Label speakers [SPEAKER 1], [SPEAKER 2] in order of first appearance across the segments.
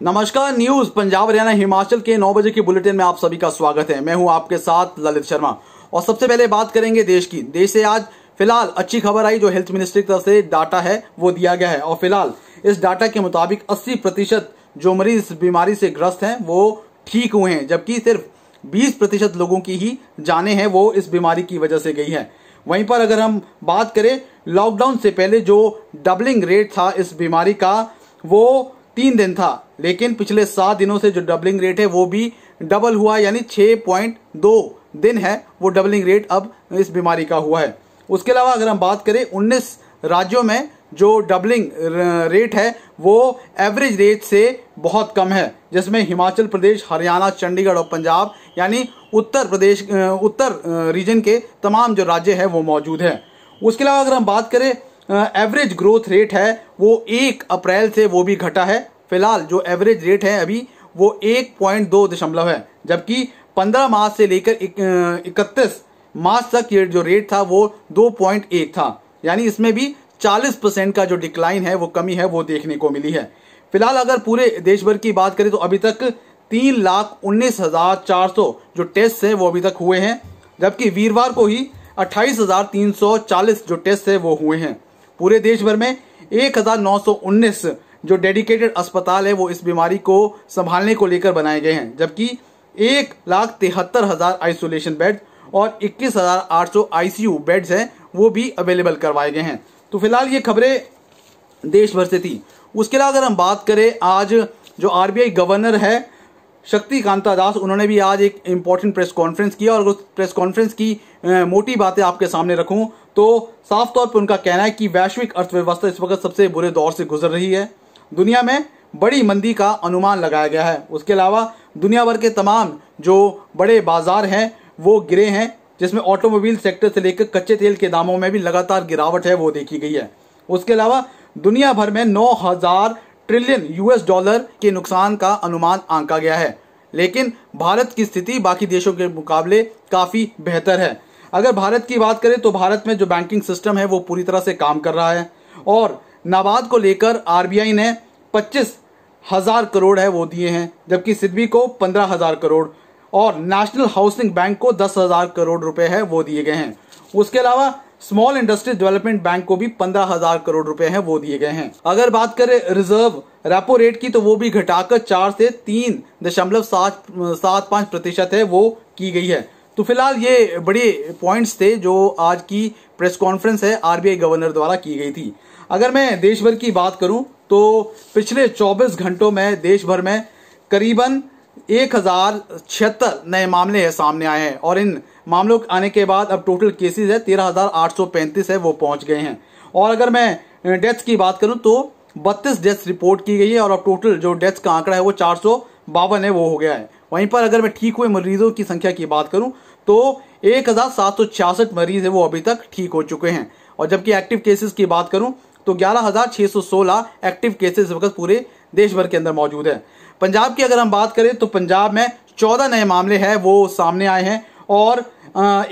[SPEAKER 1] नमस्कार, न्यूज पंजाब हरियाणा हिमाचल के 9 बजे की बुलेटिन में आप सभी का स्वागत है। मैं हूं आपके साथ ललित शर्मा और सबसे पहले बात करेंगे देश की। देश से आज फिलहाल अच्छी खबर आई, जो हेल्थ मिनिस्ट्री की तरफ से डाटा है वो दिया गया है और फिलहाल इस डाटा के मुताबिक 80% जो मरीज इस बीमारी से ग्रस्त हैं वो ठीक हुए हैं, जबकि सिर्फ 20% लोगों की ही जानें हैं वो इस बीमारी की वजह से गई है। वहीं पर अगर हम बात करें, लॉकडाउन से पहले जो डबलिंग रेट था इस बीमारी का वो 3 दिन था, लेकिन पिछले 7 दिनों से जो डबलिंग रेट है वो भी डबल हुआ, यानी 6.2 दिन है वो डबलिंग रेट अब इस बीमारी का हुआ है। उसके अलावा अगर हम बात करें, 19 राज्यों में जो डबलिंग रेट है वो एवरेज रेट से बहुत कम है, जिसमें हिमाचल प्रदेश, हरियाणा, चंडीगढ़ और पंजाब यानी उत्तर रीजन के तमाम जो राज्य है वो मौजूद है। उसके अलावा अगर हम बात करें, एवरेज ग्रोथ रेट है वो 1 अप्रैल से वो भी घटा है। फिलहाल जो एवरेज रेट है अभी वो 1.2 है, जबकि 15 मार्च से लेकर 31 मार्च तक ये जो रेट था वो 2.1 था, यानी इसमें भी 40% का जो डिक्लाइन है वो कमी है वो देखने को मिली है। फिलहाल अगर पूरे देश भर की बात करें तो अभी तक 3,19,400 जो टेस्ट है वो अभी तक हुए हैं, जबकि वीरवार को ही 28,340 जो टेस्ट है वो हुए हैं। पूरे देश भर में 1,919 जो डेडिकेटेड अस्पताल है वो इस बीमारी को संभालने को लेकर बनाए गए हैं, जबकि 1,73,000 आइसोलेशन बेड और 21,800 आईसीयू बेड्स हैं वो भी अवेलेबल करवाए गए हैं। तो फिलहाल ये खबरें देश भर से थी। उसके अलावा अगर हम बात करें, आज जो आरबीआई गवर्नर है शक्तिकांता दास, उन्होंने भी आज एक इंपॉर्टेंट प्रेस कॉन्फ्रेंस किया और उस प्रेस कॉन्फ्रेंस की मोटी बातें आपके सामने रखूं तो साफ तौर पर उनका कहना है कि वैश्विक अर्थव्यवस्था इस वक्त सबसे बुरे दौर से गुजर रही है। दुनिया में बड़ी मंदी का अनुमान लगाया गया है। उसके अलावा दुनिया भर के तमाम जो बड़े बाजार हैं वो गिरे हैं, जिसमें ऑटोमोबाइल सेक्टर से लेकर कच्चे तेल के दामों में भी लगातार गिरावट है वो देखी गई है। उसके अलावा दुनिया भर में 9,000 ट्रिलियन यूएस डॉलर के नुकसान का अनुमान आंका गया है, लेकिन भारत की स्थिति बाकी देशों के मुकाबले काफी बेहतर है। अगर भारत की बात करें तो भारत में जो बैंकिंग सिस्टम है वो पूरी तरह से काम कर रहा है और नाबार्ड को लेकर आरबीआई ने 25,000 करोड़ है वो दिए हैं, जबकि सिडबी को 15,000 करोड़ और नेशनल हाउसिंग बैंक को 10,000 करोड़ रुपए है वो दिए गए हैं। उसके अलावा स्मॉल इंडस्ट्रीज डेवलपमेंट बैंक को भी 15,000 करोड़ रुपए हैं वो दिए गए हैं। अगर बात करें रिजर्व रेपो रेट की तो वो भी घटाकर 4 से 3.75% है वो की गई है। तो फिलहाल ये बड़े पॉइंट्स थे जो आज की प्रेस कॉन्फ्रेंस है आरबीआई गवर्नर द्वारा की गई थी। अगर मैं देश भर की बात करूं तो पिछले 24 घंटों में देश भर में करीबन 1,076 नए मामले है सामने आए हैं और इन मामलों के आने के बाद अब टोटल केसेस है 13,835 है वो पहुंच गए हैं। और अगर मैं डेथ्स की बात करूं तो 32 डेथ्स रिपोर्ट की गई है और अब टोटल जो डेथ्स का आंकड़ा है वो 452 है वो हो गया है। वहीं पर अगर मैं ठीक हुए मरीजों की संख्या की बात करूं तो 1,766 मरीज है वो अभी तक ठीक हो चुके हैं और जबकि एक्टिव केसेस की बात करूं तो 11,616 एक्टिव केसेस इस वक्त पूरे देश भर के अंदर मौजूद है। पंजाब की अगर हम बात करें तो पंजाब में 14 नए मामले हैं वो सामने आए हैं और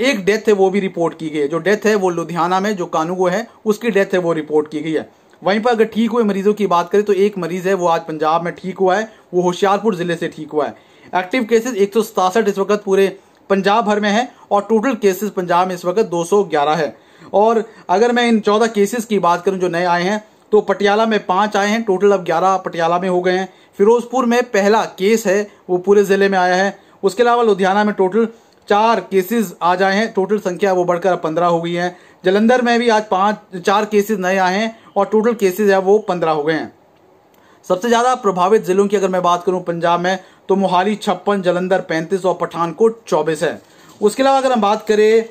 [SPEAKER 1] एक डेथ है वो भी रिपोर्ट की गई है। जो डेथ है वो लुधियाना में जो कानूगो है उसकी डेथ है वो रिपोर्ट की गई है। वहीं पर अगर ठीक हुए मरीजों की बात करें तो एक मरीज है वो आज पंजाब में ठीक हुआ है, वो होशियारपुर जिले से ठीक हुआ है। एक्टिव केसेस 167 इस वक्त पूरे पंजाब भर में है और टोटल केसेस पंजाब में इस वक्त 211 है। और अगर मैं इन 14 केसेस की बात करूं जो नए आए हैं तो पटियाला में 5 आए हैं, टोटल अब 11 पटियाला में हो गए हैं। फिरोजपुर में पहला केस है वो पूरे जिले में आया है। उसके अलावा लुधियाना में टोटल 4 केसेस आज आए हैं, टोटल संख्या वो बढ़कर 15 हो गई है। जलंधर में भी आज 4 केसेस नए आए हैं और टोटल केसेस है वो 15 हो गए हैं। सबसे ज्यादा प्रभावित जिलों की अगर मैं बात करूं पंजाब में तो मोहाली 56, जलंधर 35 और पठानकोट 24 है। उसके अलावा अगर हम बात करें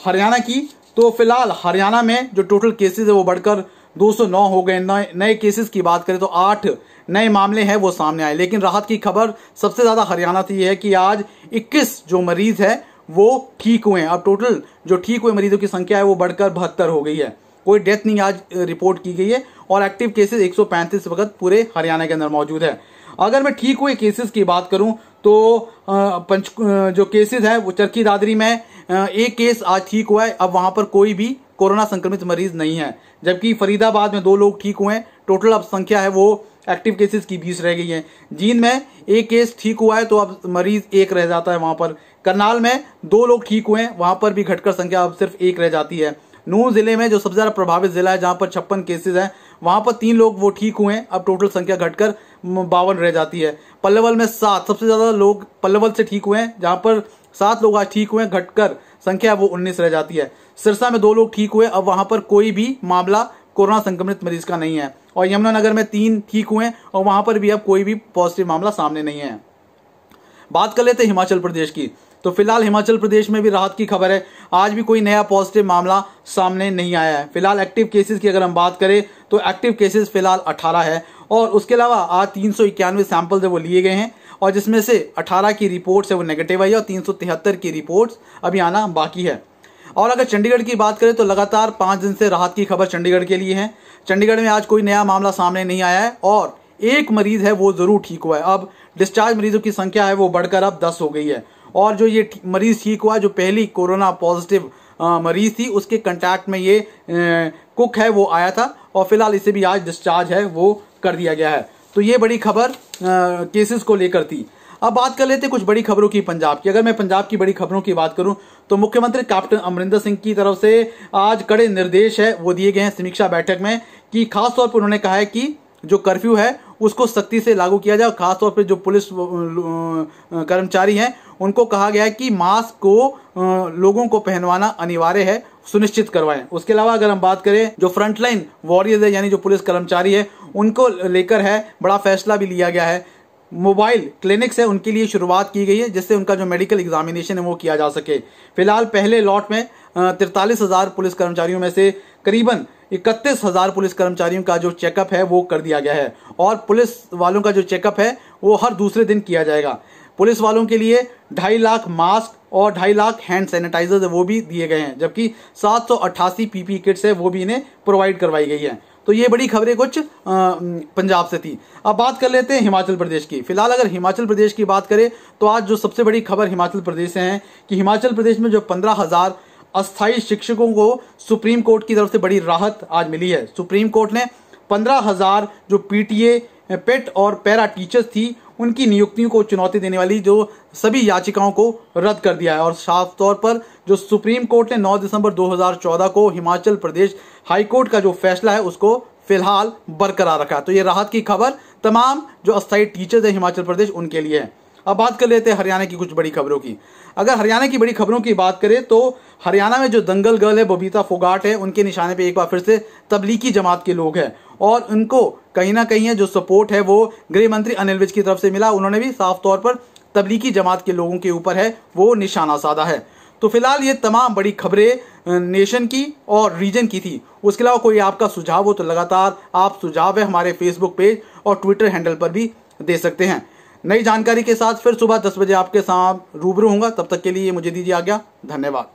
[SPEAKER 1] हरियाणा की तो फिलहाल हरियाणा में जो टोटल केसेस है वो बढ़कर 209 हो गए। नए केसेस की बात करें तो 8 नए मामले हैं वो सामने आए, लेकिन राहत की खबर सबसे ज्यादा हरियाणा से ये है कि आज 21 जो मरीज है वो ठीक हुए हैं। अब टोटल जो ठीक हुए मरीजों की संख्या है वो बढ़कर 72 हो गई है। कोई डेथ नहीं आज रिपोर्ट की गई है और एक्टिव केसेस 135 वक्त पूरे हरियाणा के अंदर मौजूद है। अगर मैं ठीक हुए केसेस की बात करूं तो जो केसेस है वो चरखी दादरी में एक केस आज ठीक हुआ है। अब वहां पर कोई भी कोरोना संक्रमित मरीज नहीं है, जबकि फरीदाबाद में 2 लोग ठीक हुए हैं। टोटल अब संख्या है वो एक्टिव केसेस की 20 रह गई हैं। जींद में एक केस ठीक हुआ है तो अब मरीज एक रह जाता है वहां पर। करनाल में 2 लोग ठीक हुए हैं, वहां पर भी घटकर संख्या अब सिर्फ 1 रह जाती है। नूंह जिले में जो सबसे ज्यादा प्रभावित जिला है, जहां पर 56 केसेस हैं, वहां पर 3 लोग वो ठीक हुए हैं, अब टोटल संख्या घटकर 52 रह जाती है। पल्लवल में 7, सबसे ज्यादा लोग पल्लवल से ठीक हुए हैं, जहां पर 7 लोग आज ठीक हुए हैं, घटकर संख्या वो 19 रह जाती है। सिरसा में 2 लोग ठीक हुए, अब वहां पर कोई भी मामला कोरोना संक्रमित मरीज का नहीं है। और यमुनानगर में 3 ठीक हुए और वहां पर भी अब कोई भी पॉजिटिव मामला सामने नहीं है। बात कर लेते हैं हिमाचल प्रदेश की। तो फिलहाल हिमाचल प्रदेश में भी राहत की खबर है, आज भी कोई नया पॉजिटिव मामला सामने नहीं आया है। फिलहाल एक्टिव केसेस की अगर हम बात करें तो एक्टिव केसेस फिलहाल 18 है और उसके अलावा आज 391 सैंपल्स है वो लिए गए हैं और जिसमें से 18 की रिपोर्ट्स है वो नेगेटिव आई है और 373 की रिपोर्ट्स अभी आना बाकी है। और अगर चंडीगढ़ की बात करें तो लगातार 5 दिन से राहत की खबर चंडीगढ़ के लिए है। चंडीगढ़ में आज कोई नया मामला सामने नहीं आया है और एक मरीज है वो जरूर ठीक हुआ है। अब डिस्चार्ज मरीजों की संख्या है वो बढ़कर अब 10 हो गई है और जो ये मरीज ठीक हुआ, जो पहली कोरोना पॉजिटिव मरीज थी, उसके कांटेक्ट में ये कुक है वो आया था और फिलहाल इसे भी आज डिस्चार्ज है वो कर दिया गया है। तो ये बड़ी खबर केसेस को लेकर थी। अब बात कर लेते हैं कुछ बड़ी खबरों की पंजाब की। अगर मैं पंजाब की बड़ी खबरों की बात करूं तो मुख्यमंत्री कैप्टन अमरिंदर सिंह की तरफ से आज कड़े निर्देश है वो दिए गए हैं समीक्षा बैठक में कि खासतौर पर उन्होंने कहा है कि जो कर्फ्यू है उसको सख्ती से लागू किया जाए। खासतौर पर जो पुलिस कर्मचारी हैं उनको कहा गया है कि मास्क को लोगों को पहनवाना अनिवार्य है, सुनिश्चित करवाएं। उसके अलावा अगर हम बात करें जो फ्रंटलाइन वॉरियर्स है यानी जो पुलिस कर्मचारी है उनको लेकर है बड़ा फैसला भी लिया गया है। मोबाइल क्लिनिक्स है उनके लिए शुरुआत की गई है जिससे उनका जो मेडिकल एग्जामिनेशन है वो किया जा सके। फिलहाल पहले लॉट में 43,000 पुलिस कर्मचारियों में से करीबन 31,000 पुलिस कर्मचारियों का जो चेकअप है वो कर दिया गया है और पुलिस वालों का जो चेकअप है वो हर दूसरे दिन किया जाएगा। पुलिस वालों के लिए 2.5 लाख मास्क और 2.5 लाख हैंड सैनिटाइजर्स वो भी दिए गए हैं, जबकि 788 पीपी किट्स है वो भी इन्हें प्रोवाइड करवाई गई है। तो ये बड़ी खबरें कुछ पंजाब से थी। अब बात कर लेते हैं हिमाचल प्रदेश की। फिलहाल अगर हिमाचल प्रदेश की बात करें तो आज जो सबसे बड़ी खबर हिमाचल प्रदेश से है कि हिमाचल प्रदेश में जो 15,000 अस्थायी शिक्षकों को सुप्रीम कोर्ट की तरफ से बड़ी राहत आज मिली है। सुप्रीम कोर्ट ने 15,000 जो पीटीए, पेट और पैरा टीचर्स थी उनकी नियुक्तियों को चुनौती देने वाली जो सभी याचिकाओं को रद्द कर दिया है और साफ तौर पर जो सुप्रीम कोर्ट ने 9 दिसंबर 2014 को हिमाचल प्रदेश हाई कोर्ट का जो फैसला है उसको फिलहाल बरकरार रखा। तो ये राहत की खबर तमाम जो अस्थायी टीचर्स है हिमाचल प्रदेश उनके लिए है। अब बात कर लेते हैं हरियाणा की कुछ बड़ी खबरों की। अगर हरियाणा की बड़ी खबरों की बात करें तो हरियाणा में जो दंगल गर्ल है बबीता फोगाट है उनके निशाने पे एक बार फिर से तबलीगी जमात के लोग हैं और उनको कहीं ना कहीं जो सपोर्ट है वो गृह मंत्री अनिल विज की तरफ से मिला। उन्होंने भी साफ तौर पर तबलीगी जमात के लोगों के ऊपर है वो निशाना साधा है। तो फिलहाल ये तमाम बड़ी खबरें नेशन की और रीजन की थी। उसके अलावा कोई आपका सुझाव हो तो लगातार आप सुझाव है हमारे फेसबुक पेज और ट्विटर हैंडल पर भी दे सकते हैं। नई जानकारी के साथ फिर सुबह 10 बजे आपके साथ रूबरू होऊंगा। तब तक के लिए मुझे दीजिए आज्ञा। धन्यवाद।